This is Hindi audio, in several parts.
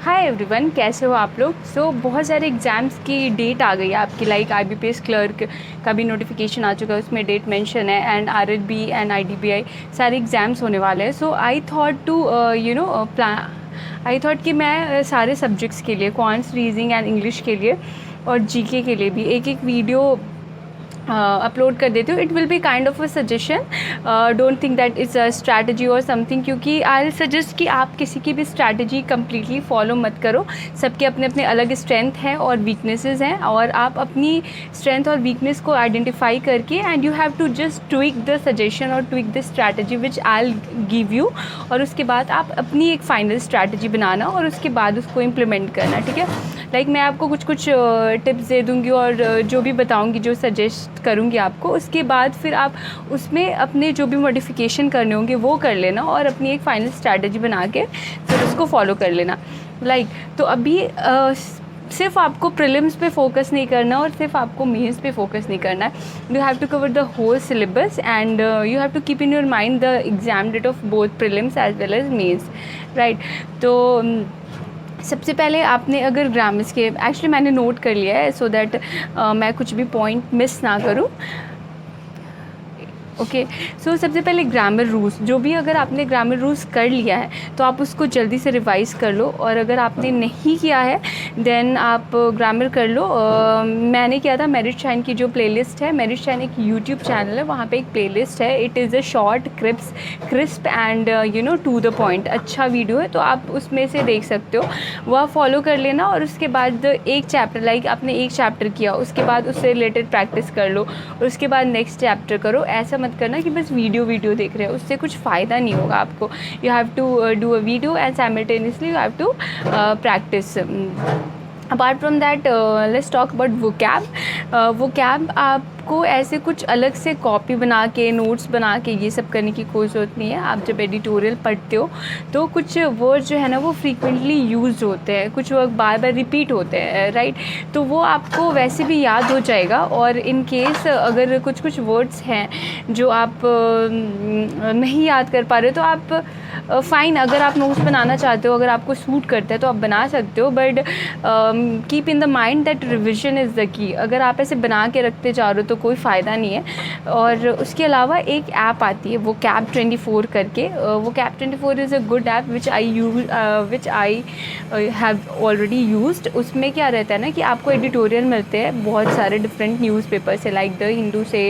हाय एवरीवन, कैसे हो आप लोग। बहुत सारे एग्ज़ाम्स की डेट आ गई है आपकी, लाइक IBPS क्लर्क का भी नोटिफिकेशन आ चुका है, उसमें डेट मेंशन है, एंड RRB एंड IDBI सारे एग्ज़ाम्स होने वाले हैं। So I thought to I thought कि मैं सारे सब्जेक्ट्स के लिए, क्वांट्स, रीजनिंग एंड इंग्लिश के लिए और GK के लिए भी एक एक वीडियो अपलोड कर देती हूँ। It will be kind of a suggestion, don't think that it's a strategy और समथिंग, क्योंकि आई विल सजेस्ट कि आप किसी की भी स्ट्रैटेजी कम्प्लीटली फॉलो मत करो। सबके अपने अपने अलग स्ट्रेंथ हैं और वीकनेसेस हैं, और आप अपनी स्ट्रेंथ और वीकनेस को आइडेंटिफाई करके and you have to just tweak the suggestion और tweak the strategy which I will give you, और उसके बाद आप अपनी एक फाइनल स्ट्रैटेजी बनाना और उसके बाद उसको इम्प्लीमेंट करना, ठीक है। लाइक मैं आपको कुछ कुछ टिप्स दे दूँगी और जो भी बताऊँगी, जो सजेस्ट करूँगी आपको, उसके बाद फिर आप उसमें अपने जो भी मॉडिफिकेशन करने होंगे वो कर लेना और अपनी एक फाइनल स्ट्रैटेजी बना के फिर उसको फॉलो कर लेना। तो अभी सिर्फ आपको प्रीलिम्स पे फोकस नहीं करना और सिर्फ आपको मेंस पे फोकस नहीं करना है। You have to cover the whole syllabus and you have to keep in your mind the exam date of both prelims as well as mains, right. तो सबसे पहले आपने अगर ग्रामर्स के, एक्चुअली मैंने नोट कर लिया है सो दैट मैं कुछ भी पॉइंट मिस ना करूँ। ओके, सो सबसे पहले ग्रामर रूल्स, जो भी अगर आपने ग्रामर रूल्स कर लिया है तो आप उसको जल्दी से रिवाइज़ कर लो, और अगर आपने नहीं किया है देन आप ग्रामर कर लो। मैंने किया था मेरिट शाइन की जो प्लेलिस्ट है, मेरिट शाइन एक यूट्यूब चैनल है, वहाँ पे एक प्लेलिस्ट है, it is a short crisp and to the point, अच्छा वीडियो है, तो आप उसमें से देख सकते हो, वह फॉलो कर लेना। और उसके बाद एक चैप्टर, लाइक आपने एक चैप्टर किया, उसके बाद उससे रिलेटेड प्रैक्टिस कर लो, और उसके बाद नेक्स्ट चैप्टर करो। ऐसा करना कि बस वीडियो देख रहे हो, उससे कुछ फ़ायदा नहीं होगा आपको। You have to do a video and simultaneously you have to practice. Apart from that let's talk about vocab. आपको ऐसे कुछ अलग से कॉपी बना के, नोट्स बना के ये सब करने की कोई ज़रूरत नहीं है। आप जब एडिटोरियल पढ़ते हो तो कुछ वर्ड जो है ना वो फ्रीक्वेंटली यूज होते हैं, कुछ वर्ड बार बार रिपीट होते हैं, राइट। तो वो आपको वैसे भी याद हो जाएगा। और इन केस अगर कुछ कुछ वर्ड्स हैं जो आप नहीं याद कर पा रहे हो तो आप फ़ाइन, अगर आप नोट्स बनाना चाहते हो, अगर आपको सूट करता है तो आप बना सकते हो, but keep in the mind that revision is the key. अगर आप ऐसे बना के रखते जा रहे हो तो कोई फ़ायदा नहीं है। और उसके अलावा एक ऐप आती है वोकैब 24 करके। Vocab 24 is a good app which I have already used. उसमें क्या रहता है ना कि आपको एडिटोरियल मिलते हैं बहुत सारे डिफरेंट न्यूज़पेपर से, लाइक द हिंदू से,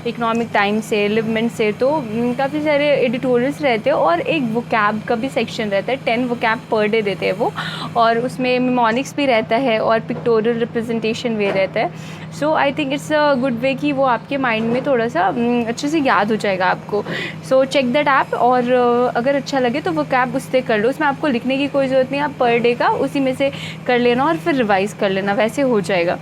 इकोनॉमिक टाइम्स से, लिवमेंट से, तो काफ़ी सारे एडिटोरियल्स रहते हैं। और एक वोकैब का भी सेक्शन रहता है, 10 वोकैब पर डे देते हैं वो, और उसमें मेमोनिक्स भी रहता है और पिक्टोरियल रिप्रेजेंटेशन वे रहता है। So I think it's a good way कि वो आपके माइंड में थोड़ा सा अच्छे से याद हो जाएगा आपको। सो चेक दैट ऐप, और अगर अच्छा लगे तो वोकैब उससे कर लो। उसमें आपको लिखने की कोई ज़रूरत नहीं, आप पर डे का उसी में से कर लेना और फिर रिवाइज़ कर लेना, वैसे हो जाएगा।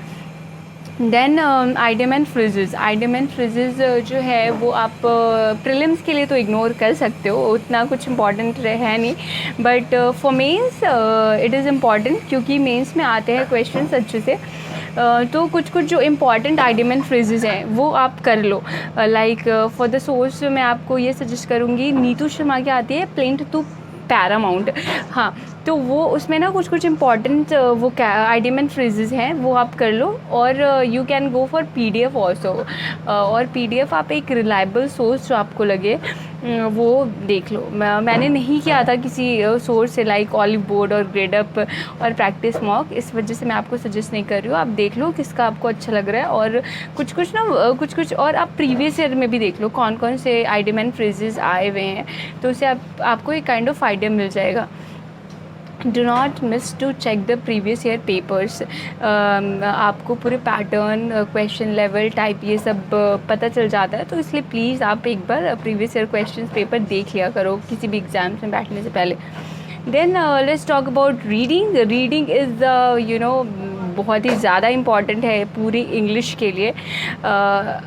देन आइडियम एंड फ्रेजेस जो है वो आप प्रीलिम्स के लिए तो इग्नोर कर सकते हो, उतना कुछ इम्पॉर्टेंट है नहीं, but for mains it is important, क्योंकि मेंस में आते हैं क्वेश्चंस अच्छे से। तो कुछ कुछ जो इम्पॉर्टेंट आइडियम एंड फ्रेजेस हैं वो आप कर लो। लाइक फॉर द सोर्स मैं आपको ये सजेस्ट करूँगी, नीतू शर्मा की आती है प्लेंट टू पैरामाउंट। हाँ, तो वो उसमें ना कुछ कुछ इम्पॉर्टेंट वो क्या आइडियम एंड फ्रेजेस हैं वो आप कर लो। और you can go for PDF also, और PDF आप एक रिलायबल सोर्स जो आपको लगे वो देख लो। मैंने नहीं किया था किसी सोर्स से, लाइक ऑलिव बोर्ड और ग्रेडअप और प्रैक्टिस मॉक, इस वजह से मैं आपको सजेस्ट नहीं कर रही हूँ। आप देख लो किसका आपको अच्छा लग रहा है, और कुछ कुछ और आप प्रीवियस ईयर में भी देख लो कौन कौन से आइडियम एंड फ्रेजेस आए हुए हैं, तो उससे आपको एक काइंड ऑफ आइडिया मिल जाएगा। Do not miss to check the previous year papers. आपको पूरे पैटर्न, क्वेश्चन लेवल, टाइप ये सब पता चल जाता है, तो इसलिए प्लीज़ आप एक बार प्रीवियस ईयर क्वेश्चन पेपर देख लिया करो किसी भी एग्ज़ाम्स में बैठने से पहले। Then let's talk about reading. Reading is बहुत ही ज़्यादा इम्पॉर्टेंट है पूरी इंग्लिश के लिए।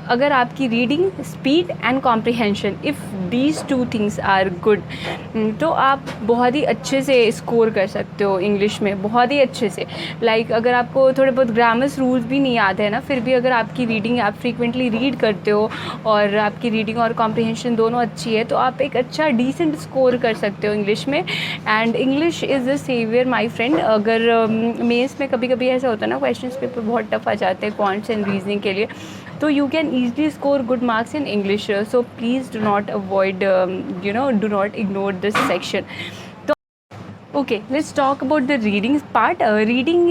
अगर आपकी reading speed and comprehension, if these two things are good, तो आप बहुत ही अच्छे से स्कोर कर सकते हो इंग्लिश में, बहुत ही अच्छे से। लाइक अगर आपको थोड़े बहुत ग्रामर्स रूल्स भी नहीं याद है ना, फिर भी अगर आपकी रीडिंग, आप फ्रीक्वेंटली रीड करते हो और आपकी रीडिंग और कॉम्प्रिहेंशन दोनों अच्छी है, तो आप एक अच्छा डिसेंट स्कोर कर सकते हो इंग्लिश में। And English is the saviour my friend. अगर मेंस में कभी कभी ऐसा होता है ना, क्वेश्चंस पेपर बहुत टफ आ जाते हैं क्वांट्स एंड रीजनिंग के लिए, तो you can easily score good marks in English. So please do not avoid, do not ignore this section. Okay, let's talk about the reading part. Reading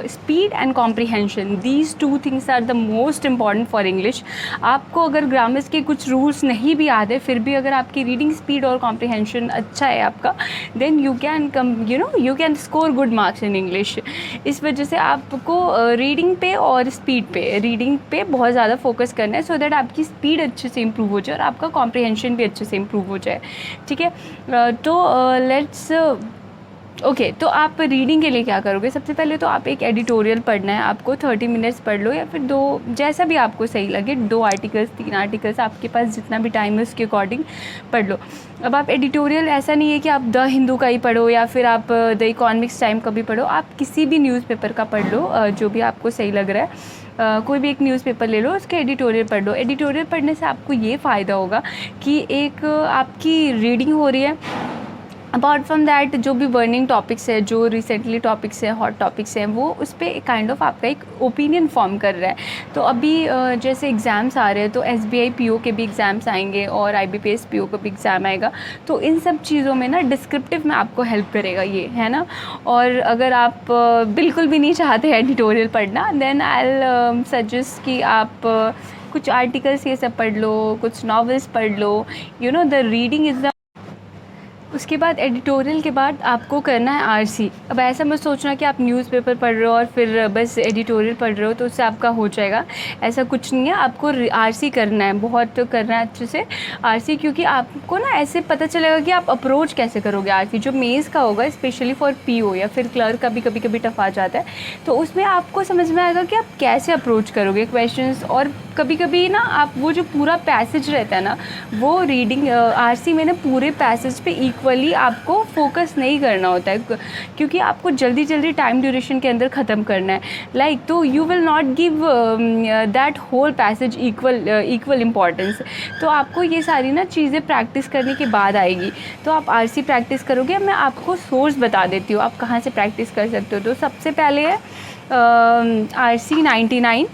speed and comprehension, these two things are the most important for English. आपको अगर ग्रामर्स के कुछ रूल्स नहीं भी याद है, फिर भी अगर आपकी रीडिंग स्पीड और कॉम्प्रिहेंशन अच्छा है आपका, then you can score good marks in English. इस वजह से आपको रीडिंग पे और रीडिंग पे बहुत ज़्यादा फोकस करना है, सो दैट आपकी स्पीड अच्छे से इम्प्रूव हो जाए और आपका कॉम्प्रिहेंशन भी अच्छे से इम्प्रूव हो जाए। ठीक है, तो लेट्स ओके, तो आप रीडिंग के लिए क्या करोगे? सबसे पहले तो आप एक एडिटोरियल पढ़ना है आपको, 30 मिनट्स पढ़ लो, या फिर 2, जैसा भी आपको सही लगे, 2 आर्टिकल्स 3 आर्टिकल्स, आपके पास जितना भी टाइम है उसके अकॉर्डिंग पढ़ लो। अब आप एडिटोरियल, ऐसा नहीं है कि आप द हिंदू का ही पढ़ो या फिर आप द इकोनॉमिक्स टाइम का भी पढ़ो, आप किसी भी न्यूज़पेपर का पढ़ लो जो भी आपको सही लग रहा है। कोई भी एक न्यूज़पेपर ले लो, उसके एडिटोरियल पढ़ लो। एडिटोरियल पढ़ने से आपको ये फ़ायदा होगा कि एक आपकी रीडिंग हो रही है, अपार्ट फ्रॉम दैट जो भी बर्निंग टॉपिक्स है, जो रिसेंटली टॉपिक्स हैं, हॉट टॉपिक्स हैं, वो उस पर काइंड ऑफ आपका एक ओपिनियन फॉर्म कर रहा है। तो अभी जैसे एग्ज़ाम्स आ रहे हैं, तो SBI PO के भी एग्ज़ाम्स आएंगे और IBPS PO का भी एग्ज़ाम आएगा, तो इन सब चीज़ों में ना डिस्क्रिप्टिव में आपको हेल्प करेगा ये, है ना। और अगर आप बिल्कुल भी नहीं चाहते एडिटोरियल पढ़ना, देन आई विल सजेस्ट कि आप कुछ आर्टिकल्स ये सब पढ़ लो, कुछ नॉवेल्स पढ़ लो, द रीडिंग इज़ द। उसके बाद एडिटोरियल के बाद आपको करना है RC। अब ऐसा मत सोचना कि आप न्यूज़पेपर पढ़ रहे हो और फिर बस एडिटोरियल पढ़ रहे हो तो उससे आपका हो जाएगा, ऐसा कुछ नहीं है। आपको RC करना है, बहुत करना है अच्छे से RC, क्योंकि आपको ना ऐसे पता चलेगा कि आप अप्रोच कैसे करोगे। RC जो मेंस का होगा, स्पेशली फॉर PO या फिर क्लर्क का भी कभी टफ आ जाता है, तो उसमें आपको समझ में आएगा कि आप कैसे अप्रोच करोगे क्वेश्चंस। और कभी कभी ना आप वो जो पूरा पैसेज रहता है ना, वो रीडिंग RC में ना पूरे पैसेज पे इक्वली आपको फोकस नहीं करना होता है, क्योंकि आपको जल्दी टाइम ड्यूरेशन के अंदर ख़त्म करना है। लाइक तो you will not give that whole passage equal importance. तो आपको ये सारी ना चीज़ें प्रैक्टिस करने के बाद आएगी, तो आप RC प्रैक्टिस करोगे। मैं आपको सोर्स बता देती हूँ आप कहाँ से प्रैक्टिस कर सकते हो। तो सबसे पहले है RC 99,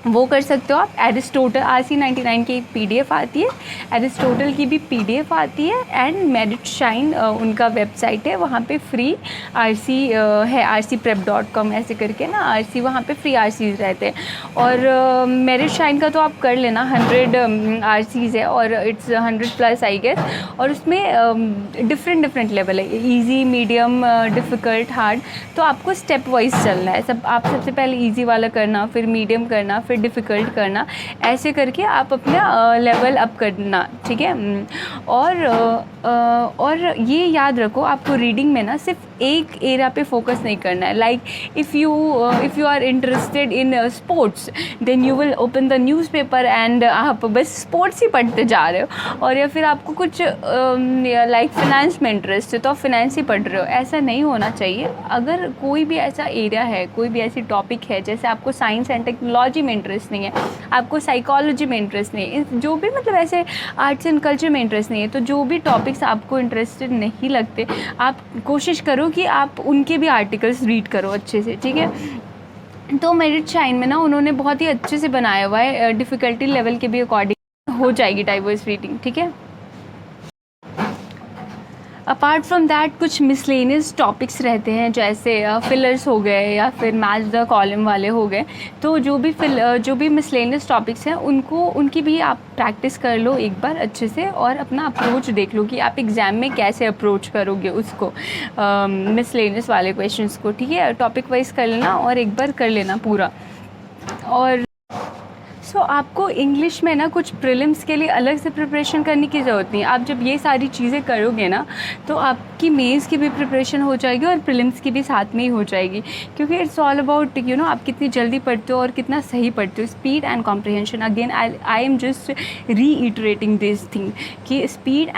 वो कर सकते हो आप। एरिस्टोटल, RC 99 की एक PDF आती है, एरिस्टोटल की भी PDF आती है, एंड मेरिट शाइन उनका वेबसाइट है, वहाँ पे फ्री RC है, rcprep.com ऐसे करके ना, RC वहाँ पे फ्री RCs रहते हैं। और मेरिट शाइन का तो आप कर लेना, 100 RCs है और इट्स 100+ आई गेस। और उसमें डिफरेंट लेवल है, ईजी, मीडियम, डिफ़िकल्ट, हार्ड। तो आपको स्टेप वाइज चलना है। आप सबसे पहले ईजी वाला करना, फिर मीडियम करना, फिर डिफ़िकल्ट करना, ऐसे करके आप अपना लेवल अप करना, ठीक है। और ये याद रखो, आपको रीडिंग में ना सिर्फ एक एरिया पे फोकस नहीं करना है। Like if you are interested in sports, then you will open the newspaper and आप बस स्पोर्ट्स ही पढ़ते जा रहे हो। और या फिर आपको कुछ लाइक फिनेंस में इंटरेस्ट है तो आप फिनेंस ही पढ़ रहे हो, ऐसा नहीं होना चाहिए। अगर कोई भी ऐसा एरिया है, कोई भी ऐसी टॉपिक है, जैसे आपको साइंस एंड टेक्नोलॉजी में इंटरेस्ट नहीं है, आपको साइकोलॉजी में इंटरेस्ट नहीं है, जो भी मतलब ऐसे आर्ट्स एंड कल्चर में इंटरेस्ट नहीं है, तो जो भी टॉपिक्स आपको इंटरेस्टेड नहीं लगते, आप कोशिश करो कि आप उनके भी आर्टिकल्स रीड करो अच्छे से, ठीक है। तो मेरिट शाइन में ना उन्होंने बहुत ही अच्छे से बनाया हुआ है, डिफ़िकल्टी लेवल के भी अकॉर्डिंग हो जाएगी डाइवर्स रीडिंग, ठीक है। अपार्ट फ्रॉम दैट कुछ मिसलेनियस टॉपिक्स रहते हैं, जैसे फिलर्स हो गए या फिर मैच द कॉलम वाले हो गए। तो जो भी मिसलेनियस टॉपिक्स हैं उनकी भी आप प्रैक्टिस कर लो एक बार अच्छे से, और अपना अप्रोच देख लो कि आप एग्ज़ाम में कैसे अप्रोच करोगे उसको, मिसलेनियस वाले क्वेश्चंस को, ठीक है। टॉपिक वाइज कर लेना और एक बार कर लेना पूरा। और सो आपको इंग्लिश में ना कुछ प्रीलिम्स के लिए अलग से प्रिपरेशन करने की ज़रूरत नहीं है। आप जब ये सारी चीज़ें करोगे ना तो आपकी मेंस की भी प्रिपरेशन हो जाएगी और प्रीलिम्स की भी साथ में ही हो जाएगी, क्योंकि इट्स ऑल अबाउट आप कितनी जल्दी पढ़ते हो और कितना सही पढ़ते हो। Speed and comprehension, again I am just reiterating this thing कि स्पीड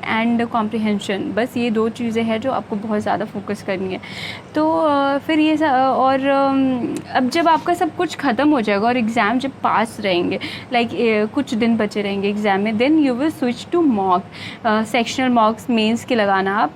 एंड कॉम्प्रिहेंशन, बस ये 2 चीज़ें हैं जो आपको बहुत ज़्यादा फोकस करनी है। तो फिर ये और अब जब आपका सब कुछ ख़त्म हो जाएगा और एग्ज़ाम जब पास रहेंगे, लाइक कुछ दिन बचे रहेंगे एग्ज़ाम में, then you will switch to mock, sectional mocks mains के लगाना आप।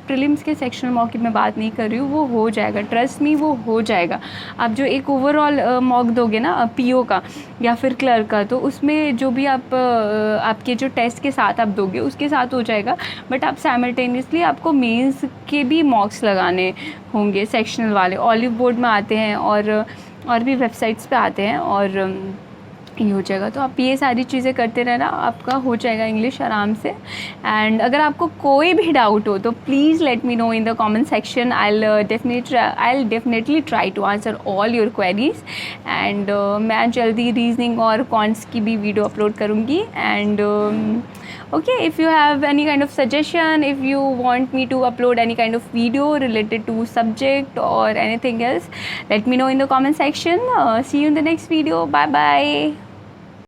प्रीलिम्स के सेक्शनल मॉक की मैं बात नहीं कर रही हूँ, वो हो जाएगा, ट्रस्ट मी वो हो जाएगा। आप जो एक ओवरऑल मॉक दोगे ना पीओ का या फिर क्लर्क का, तो उसमें जो भी आप आपके जो टेस्ट के साथ आप दोगे उसके साथ हो जाएगा, बट आप साइमल्टेनियसली आपको मेंस के भी मॉक्स लगाने होंगे सेक्शनल वाले। ऑलिव बोर्ड में आते हैं और भी वेबसाइट्स पे आते हैं, और ये हो जाएगा। तो आप ये सारी चीज़ें करते रहना, आपका हो जाएगा इंग्लिश आराम से। एंड अगर आपको कोई भी डाउट हो तो please let me know in the comment section. I definitely try to answer all your queries. And मैं जल्दी रीजनिंग और कॉन्ट्स की भी वीडियो अपलोड करूँगी। And okay, if you have any kind of suggestion, if you want me to upload any kind of video related to subject or anything else, let me know in the comment section. See you in the next video. Bye bye.